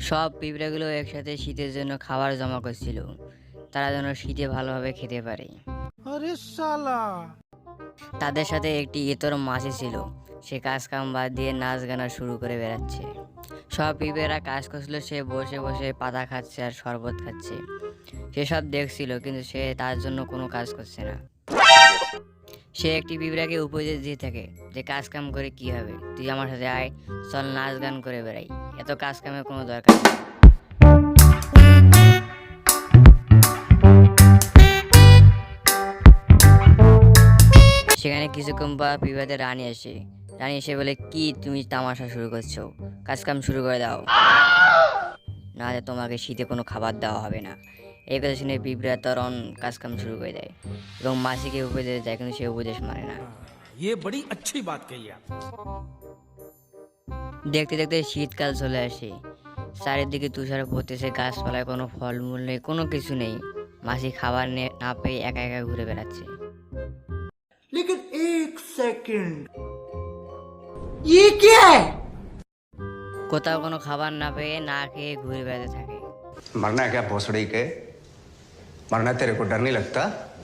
সব পিঁপড়াগুলো একসাথে শীতের জন্য খাবার জমা করছিল, তারা যেন শীতে ভালোভাবে খেতে পারে। अरे साला। তাদের সাথে একটি ইতর মাছি ছিল, সে কাজ কাম বাদ দিয়ে নাচ গানা শুরু করে বেড়াচ্ছে। সব পিঁপড়েরা কাজ করছিল, সে বসে বসে পাতা খাচ্ছে আর শরবত খাচ্ছে। সে সব দেখছিল, কিন্তু সে তার জন্য কোনো কাজ করছে না। সে একটি পিঁপড়াকে উপদেশ দিয়ে থাকে যে কাজ কাম করে কি হবে, তুই আমার সাথে আয়, চল নাচ গান করে বেড়াই, এত কাজ কামের কোনো দরকার নেই। সেখানে কিছুক্ষণ পর পিঁপড়াতে রানী আসে। রানী এসে বলে, কি তুমি তামাশা শুরু করছো, কাজ কাম শুরু করে দাও, নাহলে তোমাকে শীতে কোনো খাবার দেওয়া হবে না। এই কথা শুনে পিঁপড়া তরণ কাজ কাম শুরু করে দেয় এবং মাসিকে উপদেশ দেয়, কিন্তু সে উপদেশ মানে না। ये बड़ी अच्छी बात कही आप। দেখতে দেখতে শীতকাল চলে আসে, চারিদিকে তুষার পড়তেছে, গাছপালায় কোনো ফলমূল নেই, কোনো কিছু নেই। মাসি খাবার না পেয়ে একা একা ঘুরে বেড়াচ্ছে। लेकिन एक सेकंड, ये क्या है? কোথাও কোনো খাবার না পেয়ে না খেয়ে ঘুরে বেড়াতে থাকে। मरना है क्या भोसड़ी के? मरना तेरे को डर नहीं लगता?